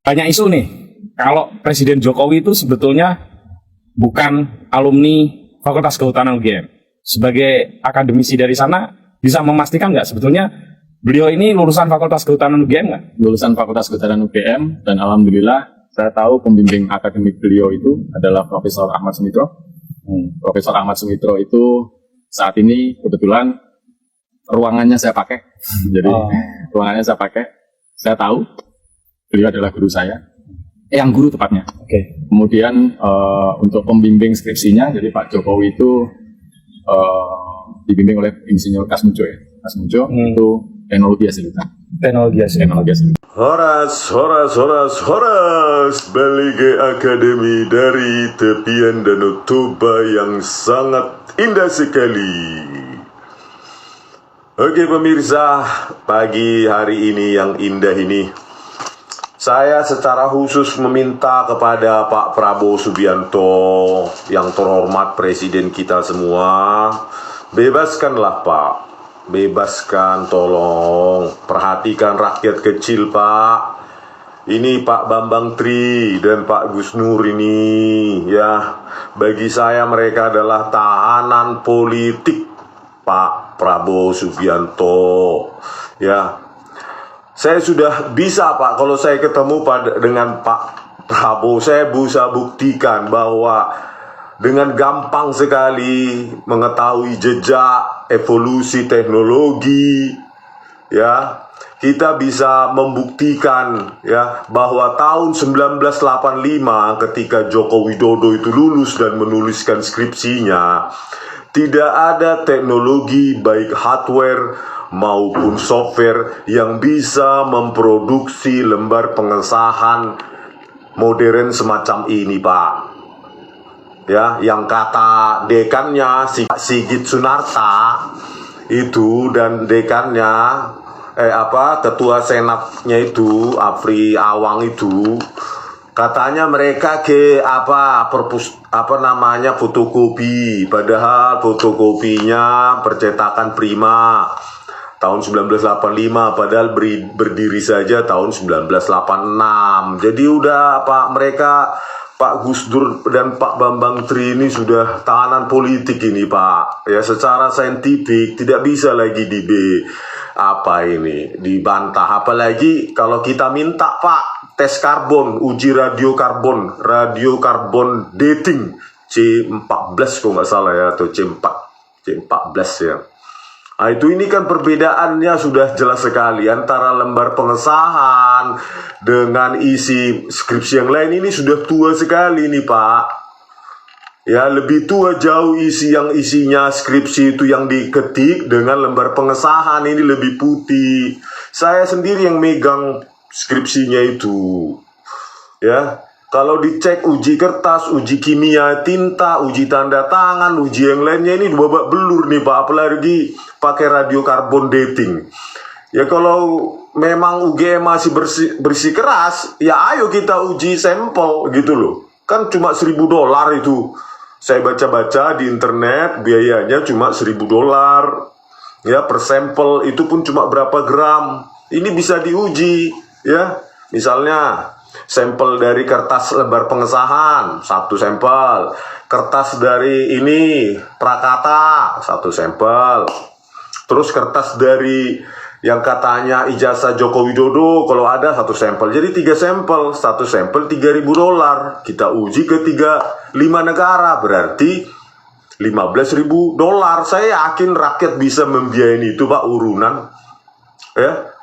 banyak isu nih, kalau Presiden Jokowi itu sebetulnya bukan alumni Fakultas Kehutanan UGM. Sebagai akademisi dari sana, bisa memastikan nggak sebetulnya beliau ini lulusan Fakultas Kehutanan UGM nggak? Lulusan Fakultas Kehutanan UGM, dan alhamdulillah saya tahu pembimbing akademik beliau itu adalah Profesor Ahmad Sumitro. Profesor Ahmad Sumitro itu saat ini kebetulan ruangannya saya pakai. Jadi ruangannya saya pakai. Saya tahu beliau adalah guru saya. Yang guru tepatnya. Kemudian untuk pembimbing skripsinya, jadi Pak Jokowi itu dibimbing oleh Insinyur Kasmujo ya. Kasmujo itu teknologi hasil hutan. Teknologi hasil hutan. Horas, balik ke akademi dari tepian Danau Toba yang sangat indah sekali. Oke pemirsa, pagi hari ini yang indah ini, saya secara khusus meminta kepada Pak Prabowo Subianto yang terhormat Presiden kita semua, bebaskanlah Pak. Bebaskan, tolong. Perhatikan rakyat kecil, Pak. Ini Pak Bambang Tri dan Pak Gus Nur ini, ya. Bagi saya mereka adalah tahanan politik Pak Prabowo Subianto. Ya. Saya sudah bisa, Pak, kalau saya ketemu dengan Pak Prabowo, saya bisa buktikan bahwa dengan gampang sekali mengetahui jejak evolusi teknologi, ya, kita bisa membuktikan ya bahwa tahun 1985 ketika Joko Widodo itu lulus dan menuliskan skripsinya, tidak ada teknologi baik hardware maupun software yang bisa memproduksi lembar pengesahan modern semacam ini, Pak. Ya, yang kata dekannya Sigit Sunarta itu, dan dekannya ketua senatnya itu Afri Awang itu, katanya mereka fotokopi, padahal fotokopinya percetakan Prima tahun 1985, padahal berdiri saja tahun 1986. Jadi udah Pak Gus Dur dan Pak Bambang Tri ini sudah tahanan politik ini, Pak. Ya, secara saintifik tidak bisa lagi dibantah. Apalagi kalau kita minta, Pak, tes karbon, uji radio karbon dating C14 kalau nggak salah ya, atau C14 ya. Nah, ini kan perbedaannya sudah jelas sekali antara lembar pengesahan dengan isi skripsi yang lain. Ini sudah tua sekali nih, Pak. Ya, lebih tua jauh isinya skripsi itu yang diketik dengan lembar pengesahan ini lebih putih. Saya sendiri yang megang skripsinya itu. Ya. Kalau dicek uji kertas, uji kimia, tinta, uji tanda tangan, uji yang lainnya ini babak belur nih, Pak. Apalagi pakai radiokarbon dating. Ya kalau memang UGM masih bersikeras, ya ayo kita uji sampel gitu loh. Kan cuma $1.000 itu. Saya baca-baca di internet, biayanya cuma $1.000. Ya, per sampel itu pun cuma berapa gram. Ini bisa diuji, ya. Misalnya sampel dari kertas lembar pengesahan, 1 sampel. Kertas dari ini Prakata, 1 sampel. Terus kertas dari yang katanya ijazah Joko Widodo, kalau ada 1 sampel. Jadi 3 sampel, 1 sampel $3.000. Kita uji ke 5 negara, berarti $15.000. Saya yakin rakyat bisa membiayai itu, Pak, urunan. Ya.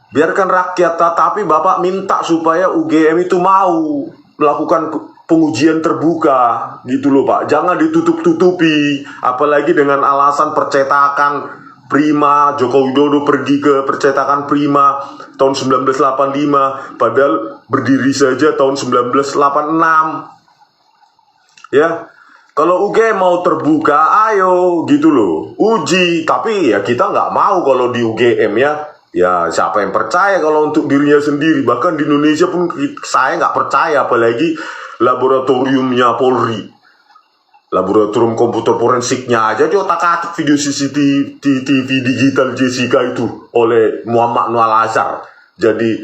Biarkan rakyat, tapi Bapak minta supaya UGM itu mau melakukan pengujian terbuka gitu loh, Pak. Jangan ditutup-tutupi, apalagi dengan alasan percetakan Prima. Joko Widodo pergi ke percetakan Prima tahun 1985, padahal berdiri saja tahun 1986. Ya, kalau UGM mau terbuka, ayo gitu loh, uji. Tapi ya kita nggak mau kalau di UGM ya. Ya, siapa yang percaya kalau untuk dirinya sendiri? Bahkan di Indonesia pun saya nggak percaya, apalagi laboratoriumnya Polri. Laboratorium komputer forensiknya aja diotak-atik video CCTV digital Jessica itu oleh Muhammad Nual Azhar. Jadi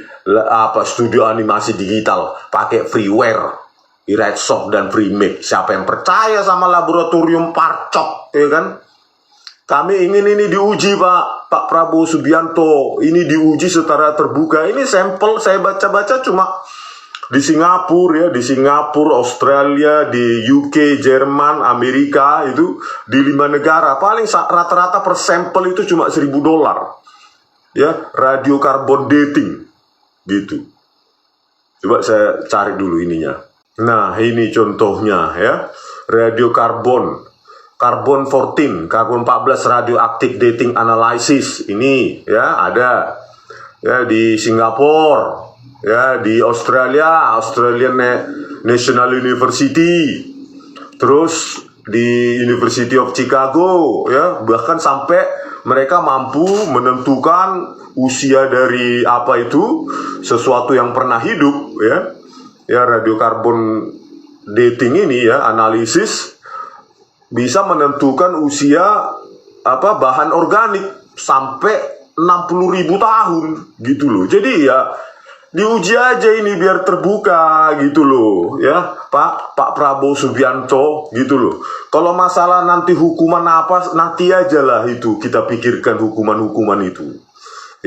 studio animasi digital pakai freeware, Red Shop dan Freemake. Siapa yang percaya sama laboratorium Parcok, ya kan? Kami ingin ini diuji, Pak Prabowo Subianto. Ini diuji secara terbuka. Ini sampel saya baca-baca cuma di Singapura, ya, di Singapura, Australia, di UK, Jerman, Amerika, itu di 5 negara. Paling rata-rata per sampel itu cuma $1.000, ya, radiokarbon dating, gitu. Coba saya cari dulu ininya. Nah, ini contohnya, ya, radiokarbon, karbon 14, karbon 14 radioactive dating analysis. Ini, ya, ada, ya, di Singapura. Ya, di Australia, Australian National University, terus di University of Chicago, ya, bahkan sampai mereka mampu menentukan usia dari apa itu, sesuatu yang pernah hidup, ya, radiokarbon dating ini, ya, analisis bisa menentukan usia apa bahan organik sampai 60.000 tahun, gitu loh. Jadi ya diuji aja ini biar terbuka, gitu loh, ya, Pak Prabowo Subianto, gitu loh. Kalau masalah nanti hukuman apa, nanti aja lah itu kita pikirkan hukuman-hukuman itu,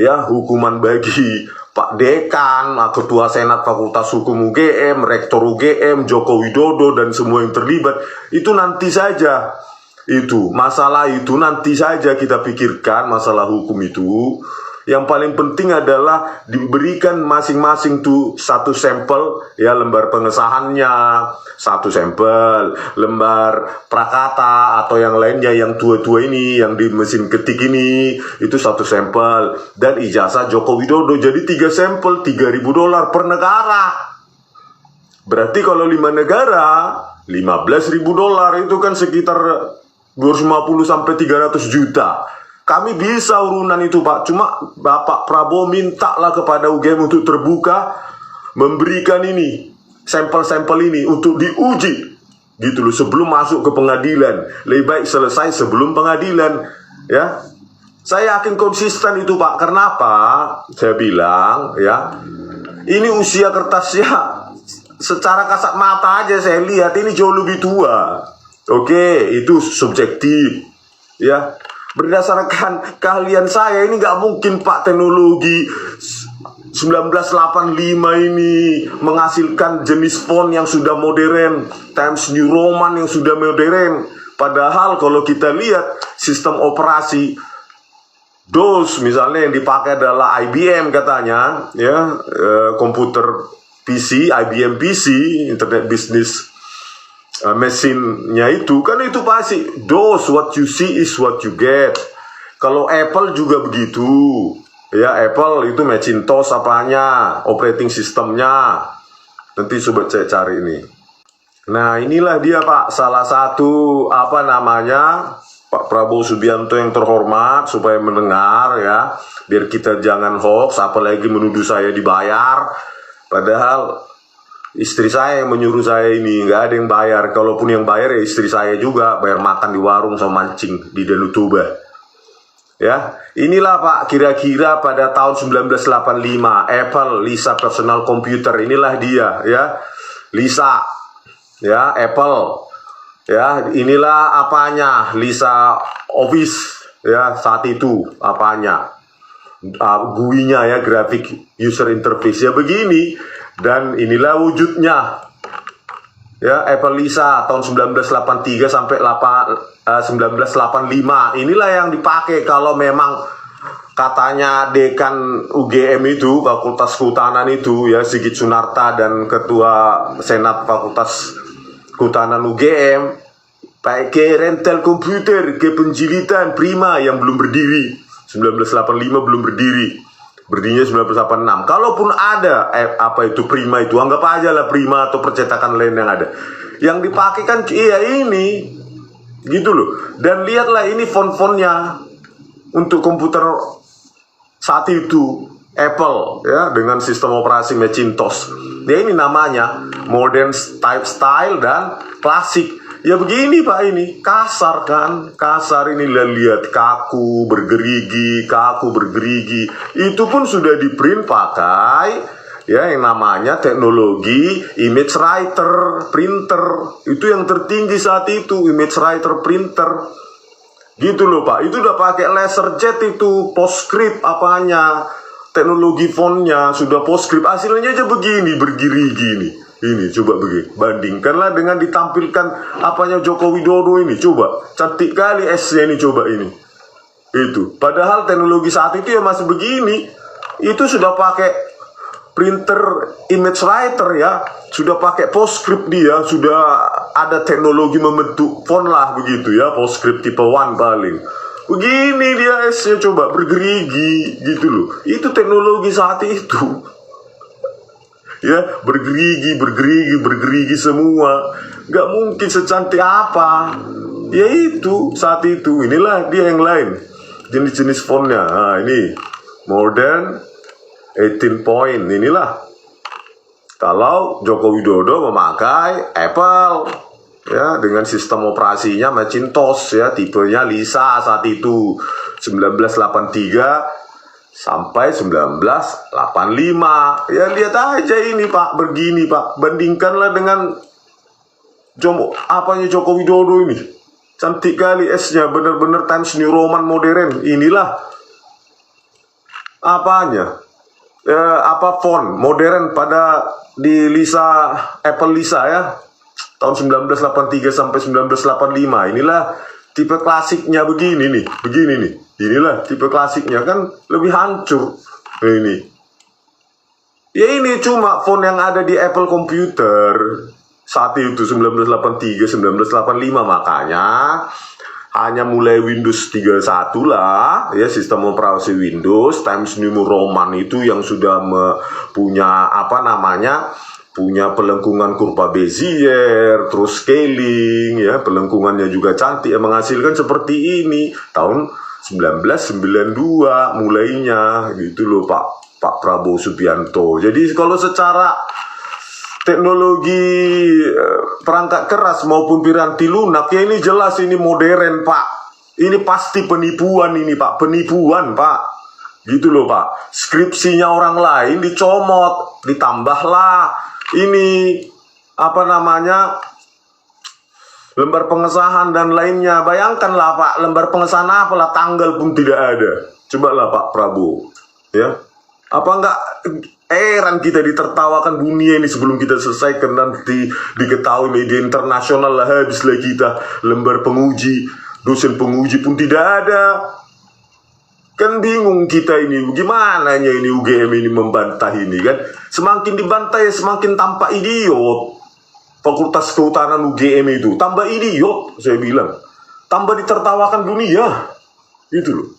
ya, hukuman bagi Pak Dekan, Ketua Senat Fakultas Hukum UGM, Rektor UGM, Joko Widodo dan semua yang terlibat, itu nanti saja. Itu masalah itu nanti saja kita pikirkan masalah hukum itu. Yang paling penting adalah diberikan masing-masing tuh satu sampel, ya, lembar pengesahannya, satu sampel, lembar prakata atau yang lainnya yang tua-tua ini, yang di mesin ketik ini, itu satu sampel, dan ijazah Joko Widodo. Jadi 3 sampel, $3.000 per negara. Berarti kalau 5 negara, $15.000, itu kan sekitar 250 sampai 300 juta. Kami bisa urunan itu, Pak. Cuma Bapak Prabowo mintalah kepada UGM untuk terbuka, memberikan ini, sampel-sampel ini untuk diuji, gitu loh, sebelum masuk ke pengadilan. Lebih baik selesai sebelum pengadilan, ya. Saya yakin konsisten itu, Pak. Kenapa? Saya bilang, ya, ini usia kertasnya secara kasat mata aja saya lihat ini jauh lebih tua. Oke, itu subjektif, ya. Berdasarkan keahlian saya ini nggak mungkin, Pak, teknologi 1985 ini menghasilkan jenis font yang sudah modern, Times New Roman yang sudah modern. Padahal kalau kita lihat sistem operasi DOS misalnya yang dipakai adalah IBM katanya, ya, komputer PC, IBM PC, Internet Business mesinnya itu kan itu pasti DOS, what you see is what you get. Kalau Apple juga begitu, ya, Apple itu Macintosh apanya, operating sistemnya. Nanti coba saya cari ini. Nah, inilah dia, Pak, salah satu apa namanya, Pak Prabowo Subianto yang terhormat, supaya mendengar, ya, biar kita jangan hoax, apalagi menuduh saya dibayar. Padahal istri saya yang menyuruh saya ini, nggak ada yang bayar. Kalaupun yang bayar ya istri saya juga, bayar makan di warung sama mancing di Danau Toba. Ya, inilah, Pak, kira-kira pada tahun 1985 Apple Lisa Personal Computer, inilah dia, ya, Lisa, ya, Apple, ya, inilah apanya, Lisa Office, ya, saat itu apanya, GUI-nya, ya, graphic user interface, ya, begini. Dan inilah wujudnya, ya, Apple Lisa tahun 1983 sampai 1985. Inilah yang dipakai kalau memang katanya dekan UGM itu, Fakultas Kehutanan itu, ya, Sigit Sunarta, dan Ketua Senat Fakultas Kehutanan UGM pakai rental komputer ke penjilitan Prima yang belum berdiri. 1985 belum berdiri. Berdirinya 1986. Kalaupun ada apa itu Prima itu, anggap aja lah Prima atau percetakan lain yang ada. Yang dipakai kan iya ini, gitu loh. Dan lihatlah ini font-fontnya untuk komputer saat itu Apple, ya, dengan sistem operasi Macintosh. Ya, ini namanya modern type style dan klasik. Ya begini Pak, ini kasar kan, kasar ini, lihat kaku bergerigi, itu pun sudah di print pakai ya yang namanya teknologi image writer printer. Itu yang tertinggi saat itu, image writer printer gitu loh Pak. Itu udah pakai laser jet, itu PostScript apanya, teknologi fontnya sudah PostScript. Hasilnya aja begini, bergerigi nih. Ini coba begini, bandingkanlah dengan ditampilkan apanya Joko Widodo ini. Coba, cantik kali S-nya ini, coba ini. Itu, padahal teknologi saat itu ya masih begini. Itu sudah pakai printer image writer ya, sudah pakai PostScript dia, sudah ada teknologi membentuk font lah begitu ya, PostScript tipe 1 paling. Begini dia S-nya, coba bergerigi gitu loh. Itu teknologi saat itu. Ya, bergerigi semua. Gak mungkin secantik apa. Ya itu, saat itu. Inilah dia yang lain, jenis-jenis fontnya. Nah ini modern 18 point. Inilah kalau Joko Widodo memakai Apple ya, dengan sistem operasinya Macintosh ya, tipenya Lisa saat itu 1983 sampai 1985. Ya lihat aja ini Pak, begini Pak. Bandingkanlah dengan Joko Widodo ini. Cantik kali S-nya, bener-bener Times New Roman modern. Inilah apanya, font modern pada di Lisa, Apple Lisa ya, tahun 1983 sampai 1985. Inilah tipe klasiknya begini nih. Inilah tipe klasiknya, kan lebih hancur. Ini. Ya ini cuma font yang ada di Apple komputer saat itu 1983, 1985, makanya hanya mulai Windows 31 lah ya, sistem operasi Windows Times New Roman itu yang sudah punya punya pelengkungan kurva Bezier, terus scaling ya, pelengkungannya juga cantik ya, menghasilkan seperti ini tahun 1992 mulainya gitu loh Pak Prabowo Subianto. Jadi kalau secara teknologi perangkat keras maupun piranti lunak ya, ini jelas ini modern Pak. Ini pasti penipuan ini Pak, penipuan Pak. Gitu loh Pak. Skripsinya orang lain dicomot, ditambahlah ini lembar pengesahan dan lainnya. Bayangkanlah Pak, lembar pengesahan apalah, tanggal pun tidak ada. Cobalah Pak Prabowo ya. Apa enggak heran kita ditertawakan dunia ini sebelum kita selesaikan, nanti diketahui media internasional lah, habislah kita. Lembar penguji, dosen penguji pun tidak ada. Kan bingung kita ini, gimana ini UGM ini membantah ini kan. Semakin dibantah ya semakin tampak idiot. Fakultas Kehutanan UGM itu tambah idiot, saya bilang. Tambah ditertawakan dunia. Gitu loh.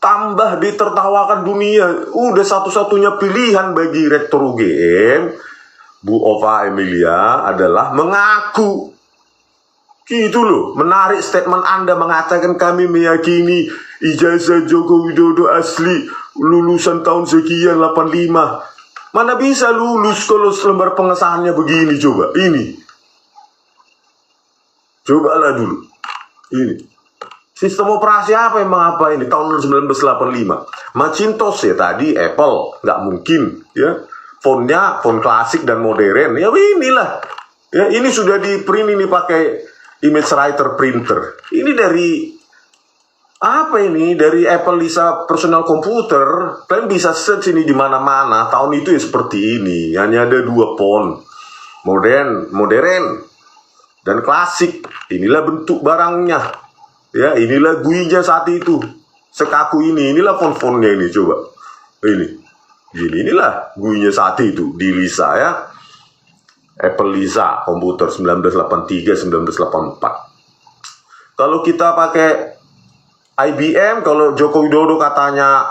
Tambah ditertawakan dunia. Udah satu-satunya pilihan bagi Rektor UGM, Bu Ova Emilia, adalah mengaku. Gitu loh. Menarik statement Anda mengatakan kami meyakini ijazah Joko Widodo asli, lulusan tahun sekian 85. Mana bisa lulus kalau lembar pengesahannya begini, coba. Ini. Cobalah dulu. Ini. Sistem operasi apa emang apa ini? Tahun 1985. Macintosh ya tadi, Apple. Nggak mungkin. Ya. Fontnya, font klasik dan modern. Ya inilah. Ya, ini sudah di print ini pakai image writer printer. Ini dari apa ini? Dari Apple Lisa personal computer. Kalian bisa search ini di mana-mana. Tahun itu ya seperti ini. Hanya ada 2 font. Modern dan klasik. Inilah bentuk barangnya. Ya, inilah GUI-nya saat itu. Sekaku ini. Inilah font-fontnya ini, coba. Ini. Gini, inilah GUI-nya saat itu di Lisa ya. Apple Lisa komputer 1983-1984. Kalau kita pakai IBM, kalau Joko Widodo katanya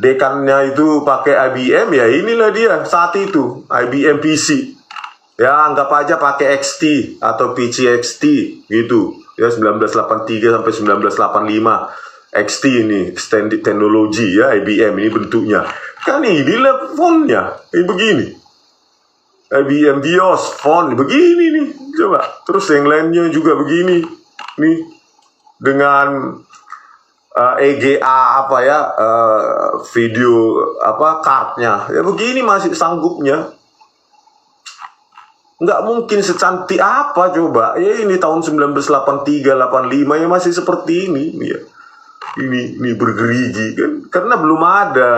dekannya itu pakai IBM, ya inilah dia saat itu IBM PC. Ya anggap aja pakai XT atau PC XT gitu. Ya 1983 sampai 1985 XT ini extended technology ya, IBM ini bentuknya. Kan inilah fontnya, ini begini. IBM BIOS font begini nih, Coba, terus yang lainnya juga begini, nih dengan EGA apa ya, video apa cardnya, ya begini masih sanggupnya. Nggak mungkin secantik apa coba, ya ini tahun 1983-85 ya masih seperti ini, ya. Ini bergerigi kan, karena belum ada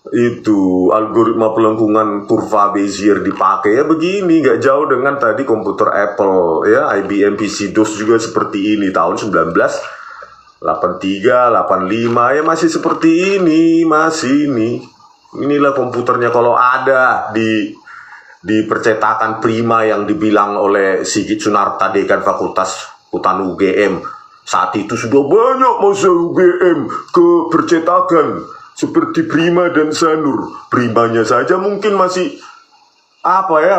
itu algoritma pelengkungan kurva Bezier dipakai, ya begini, nggak jauh dengan tadi komputer Apple ya, IBM PC DOS juga seperti ini tahun 1983, 85 ya masih seperti ini, masih inilah komputernya kalau ada di percetakan Prima yang dibilang oleh Sigit Sunarta dekan Fakultas Hutan UGM. Saat itu sudah banyak masa UGM ke percetakan seperti Prima dan Sanur. Primanya saja mungkin masih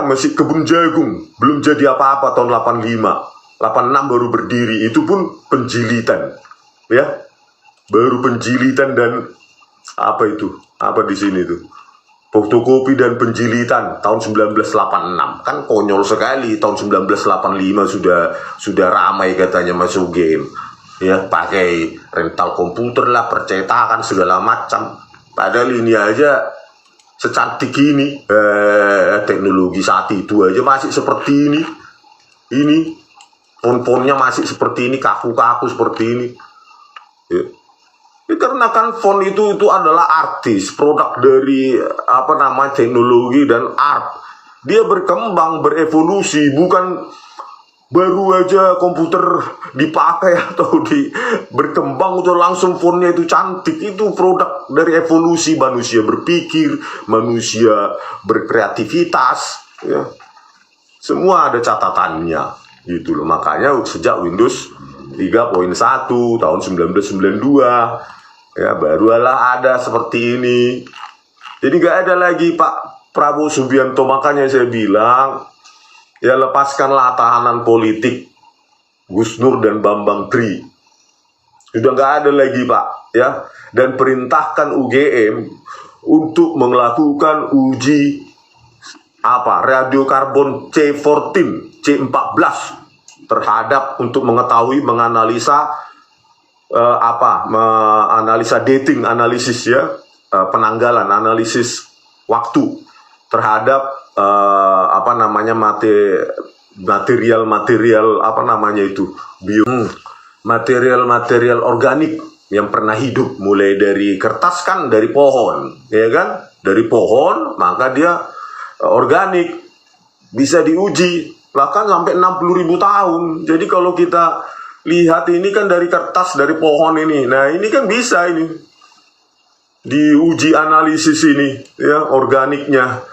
masih kebun jagung, belum jadi apa-apa tahun 85. 86 baru berdiri, itu pun penjilitan. Ya. Baru penjilitan dan apa di sini tuh? Fotokopi dan penjilitan tahun 1986. Kan konyol sekali, tahun 1985 sudah ramai katanya masuk game. Ya, pakai rental komputer lah, percetakan segala macam. Padahal ini aja secantik ini, teknologi saat itu aja masih seperti ini. Font-fontnya masih seperti ini, kaku-kaku seperti ini. Ya. Karena kan font itu adalah artis, produk dari teknologi dan art. Dia berkembang, berevolusi, bukan baru aja komputer dipakai atau berkembang itu langsung fontnya itu cantik. Itu produk dari evolusi, manusia berpikir, manusia berkreativitas, ya. Semua ada catatannya gitu loh. Makanya sejak Windows 3.1 tahun 1992 ya barulah ada seperti ini. Jadi gak ada lagi Pak Prabowo Subianto. Makanya saya bilang, ya lepaskanlah tahanan politik Gus Nur dan Bambang Tri. Sudah gak ada lagi Pak, ya. Dan perintahkan UGM untuk melakukan uji radiokarbon C14, C14 terhadap untuk mengetahui, menganalisa analisa dating, analisis ya, penanggalan, analisis waktu terhadap material organik yang pernah hidup, mulai dari kertas kan dari pohon, ya kan, dari pohon maka dia organik, bisa diuji bahkan sampai 60.000 tahun. Jadi kalau kita lihat ini kan dari kertas, dari pohon ini. Nah, ini kan bisa ini diuji analisis ini ya, organiknya,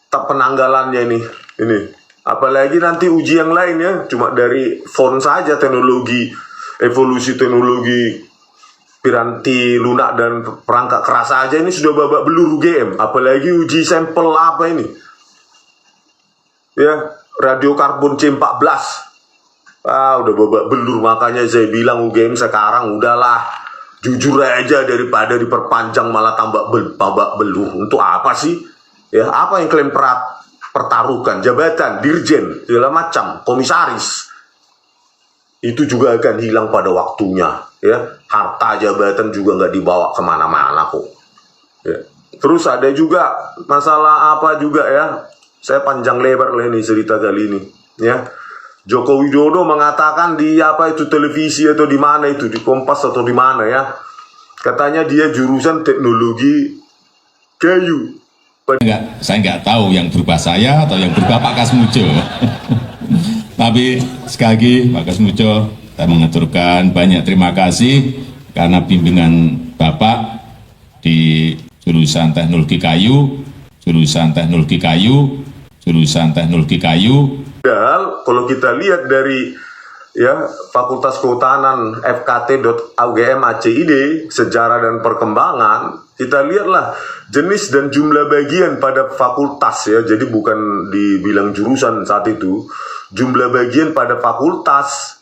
penanggalannya ini. Apalagi nanti uji yang lain ya, cuma dari font saja teknologi, evolusi teknologi piranti lunak dan perangkat keras saja ini sudah babak belur UGM. Apalagi uji sampel ini. Ya, radiokarbon C14. Udah babak belur. Makanya saya bilang UGM sekarang udahlah, jujur aja daripada diperpanjang malah tambah babak belur. Untuk apa sih? Ya, apa yang kalian pertaruhkan? Jabatan, dirjen, segala macam, komisaris. Itu juga akan hilang pada waktunya. Ya, harta jabatan juga nggak dibawa kemana-mana kok. Ya. Terus ada juga masalah juga ya? Saya panjang lebar lah ini cerita kali ini. Ya. Joko Widodo mengatakan di televisi atau di mana itu, di Kompas atau di mana ya, katanya dia jurusan teknologi kayu. Saya nggak tahu yang berubah saya atau yang berubah Pak Kasmujo. Tapi sekali lagi Pak Kasmujo, saya mengaturkan banyak terima kasih karena bimbingan Bapak di jurusan teknologi kayu. Padahal kalau kita lihat dari ya Fakultas Kehutanan FKT.UGM ACID, sejarah dan perkembangan, kita lihatlah jenis dan jumlah bagian pada fakultas ya. Jadi bukan dibilang jurusan saat itu, jumlah bagian pada fakultas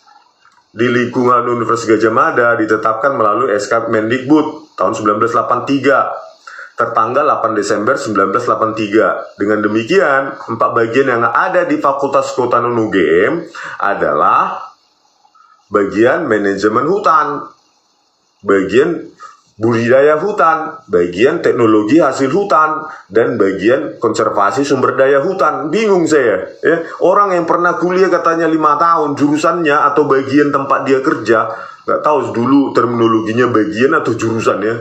di lingkungan Universitas Gadjah Mada ditetapkan melalui SK Mendikbud tahun 1983. tertanggal 8 Desember 1983. Dengan demikian, 4 bagian yang ada di Fakultas Kehutanan UGM adalah bagian manajemen hutan, bagian budidaya hutan, bagian teknologi hasil hutan, dan bagian konservasi sumber daya hutan. Bingung saya, ya. Orang yang pernah kuliah katanya 5 tahun jurusannya atau bagian tempat dia kerja, nggak tahu dulu terminologinya bagian atau jurusan ya,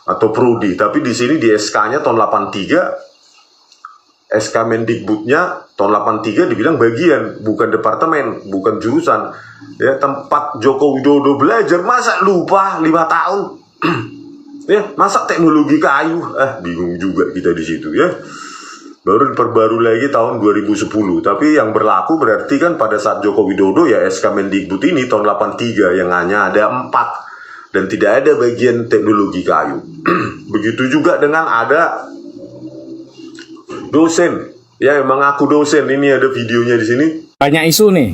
atau prodi. Tapi di sini di SK-nya tahun 83, SK Mendikbudnya tahun 83 dibilang bagian, bukan departemen, bukan jurusan. Ya, tempat Joko Widodo belajar, masa lupa 5 tahun? Ya, masa teknologi kayu? Bingung juga kita di situ ya. Baru diperbarui lagi tahun 2010. Tapi yang berlaku berarti kan pada saat Joko Widodo ya SK Mendikbud ini tahun 83 yang hanya ada 4 dan tidak ada bagian teknologi kayu. Begitu juga dengan ada dosen ya, mengaku dosen. Ini ada videonya di sini. Banyak isu nih,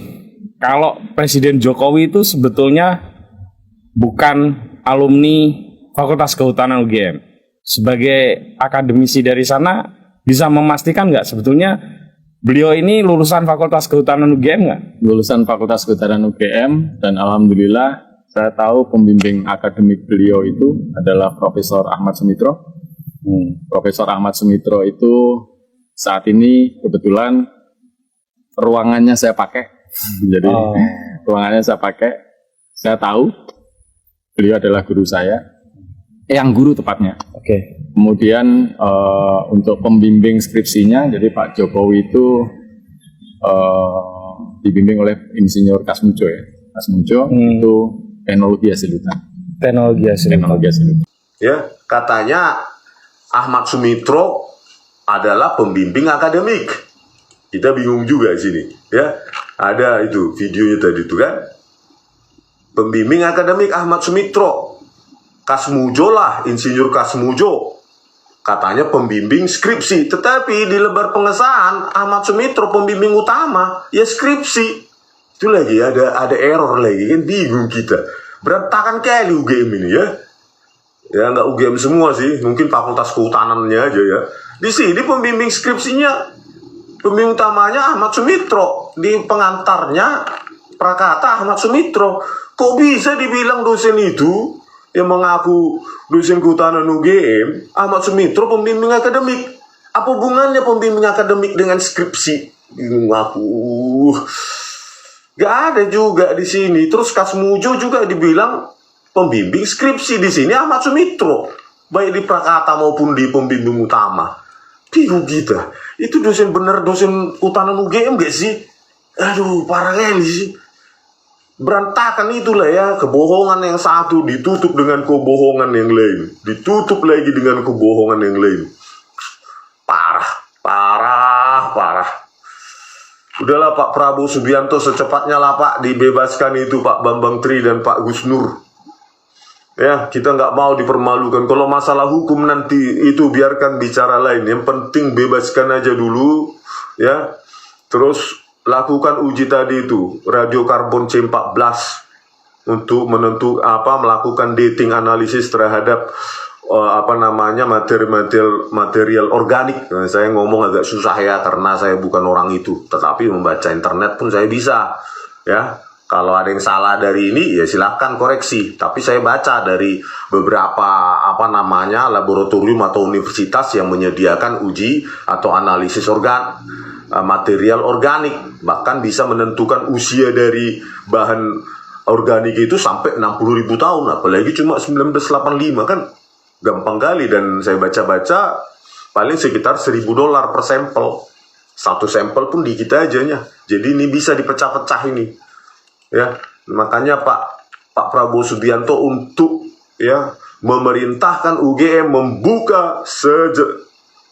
kalau Presiden Jokowi itu sebetulnya bukan alumni Fakultas Kehutanan UGM. Sebagai akademisi dari sana, bisa memastikan nggak sebetulnya beliau ini lulusan Fakultas Kehutanan UGM nggak? Lulusan Fakultas Kehutanan UGM, dan alhamdulillah saya tahu pembimbing akademik beliau itu adalah Profesor Ahmad Sumitro. Profesor Ahmad Sumitro itu saat ini kebetulan ruangannya saya pakai. Jadi ruangannya saya pakai. Saya tahu beliau adalah guru saya. Yang guru tepatnya. Oke. Kemudian untuk pembimbing skripsinya, jadi Pak Jokowi itu dibimbing oleh Insinyur Kasmujo ya. Kasmujo itu teknologi hasil hutan. Teknologi hasil hutan. Ya, katanya Ahmad Sumitro adalah pembimbing akademik. Kita bingung juga di sini. Ya, ada itu videonya tadi itu kan. Pembimbing akademik Ahmad Sumitro. Kasmujo lah, Insinyur Kasmujo. Katanya pembimbing skripsi. Tetapi di lembar pengesahan Ahmad Sumitro pembimbing utama. Ya skripsi. Itu lagi ada error lagi kan, bingung kita. Berantakan kali UGM ini ya. Ya nggak UGM semua sih, mungkin Fakultas Kehutanannya aja ya. Di sini pembimbing skripsinya, pembimbing utamanya Ahmad Sumitro. Di pengantarnya Prakata Ahmad Sumitro. Kok bisa dibilang dosen itu yang mengaku dosen kehutanan UGM, Ahmad Sumitro pembimbing akademik? Apa hubungannya pembimbing akademik dengan skripsi? Ngaku gak ada juga di sini. Terus Kasmujo juga dibilang pembimbing skripsi. Di sini Ahmad Sumitro, baik di Prakata maupun di pembimbing utama. Bingung kita. Itu dosen bener dosen kehutanan UGM gak sih? Aduh, parah kali sih. Berantakan itulah ya, kebohongan yang satu ditutup dengan kebohongan yang lain, ditutup lagi dengan kebohongan yang lain. Parah. Udahlah Pak Prabowo Subianto, secepatnya lah Pak dibebaskan itu Pak Bambang Tri dan Pak Gus Nur. Ya, kita nggak mau dipermalukan. Kalau masalah hukum nanti itu biarkan bicara lain. Yang penting bebaskan aja dulu, ya. Terus lakukan uji tadi itu radiokarbon C14 untuk melakukan dating analisis terhadap material organik. Nah, saya ngomong agak susah ya karena saya bukan orang itu, tetapi membaca internet pun saya bisa ya. Kalau ada yang salah dari ini ya silahkan koreksi, tapi saya baca dari beberapa laboratorium atau universitas yang menyediakan uji atau analisis material organik, bahkan bisa menentukan usia dari bahan organik itu sampai 60.000 tahun, apalagi cuma 1985 kan gampang kali. Dan saya baca-baca paling sekitar $1.000 per sampel, satu sampel pun dikit ajanya. Jadi ini bisa dipecah-pecah ini ya. Makanya Pak Prabowo Subianto untuk ya memerintahkan UGM membuka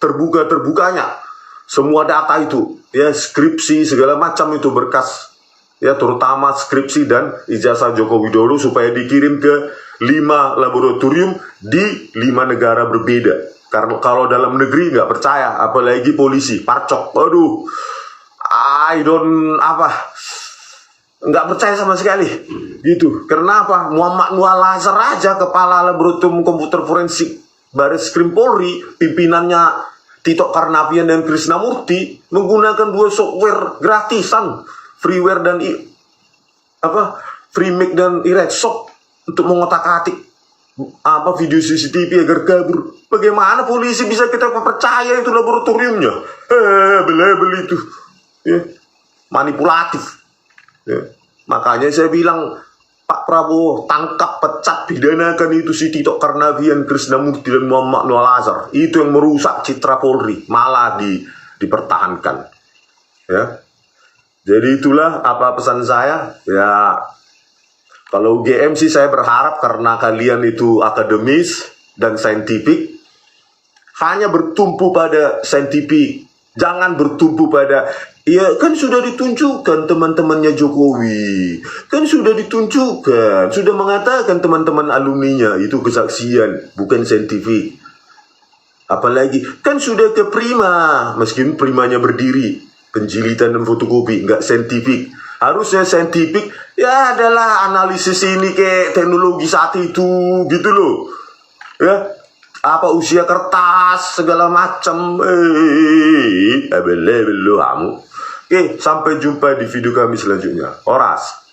terbuka-terbukanya semua data itu, ya skripsi segala macam itu berkas, ya terutama skripsi dan ijazah Joko Widodo supaya dikirim ke 5 laboratorium di 5 negara berbeda. Karena kalau dalam negeri nggak percaya, apalagi polisi, parcok, aduh, nggak percaya sama sekali, gitu. Karena apa? Muhammad Nual Lazar aja kepala laboratorium komputer forensik Baris Krim Polri, pimpinannya Tito Karnavian dan Krisnamurti menggunakan 2 software gratisan, freeware dan FreeMic dan iRedshop untuk mengotak-atik video CCTV agar kabur. Bagaimana polisi bisa kita percaya itu laboratoriumnya? Belebel itu, ya, manipulatif. Ya. Makanya saya bilang, Pak Prabowo tangkap, pecat, pidanakan itu si Tito Karnavian, Krisnamurti dan Muhammad Noah Lazar. Itu yang merusak citra Polri, malah dipertahankan. Ya. Jadi itulah apa pesan saya. Ya, kalau UGM sih saya berharap karena kalian itu akademis dan saintifik, hanya bertumpu pada saintifik. Jangan bertumpu pada, ya kan sudah ditunjukkan teman-temannya Jokowi, kan sudah ditunjukkan, sudah mengatakan teman-teman alumninya itu kesaksian, bukan saintifik. Apalagi kan sudah ke Prima, meskipun Primanya berdiri, penjilitan dan fotokopi, nggak saintifik. Harusnya saintifik, ya adalah analisis ini kayak teknologi saat itu, gitu loh. Ya, apa usia kertas segala macam, belum kamu. Oke, sampai jumpa di video kami selanjutnya. Horas.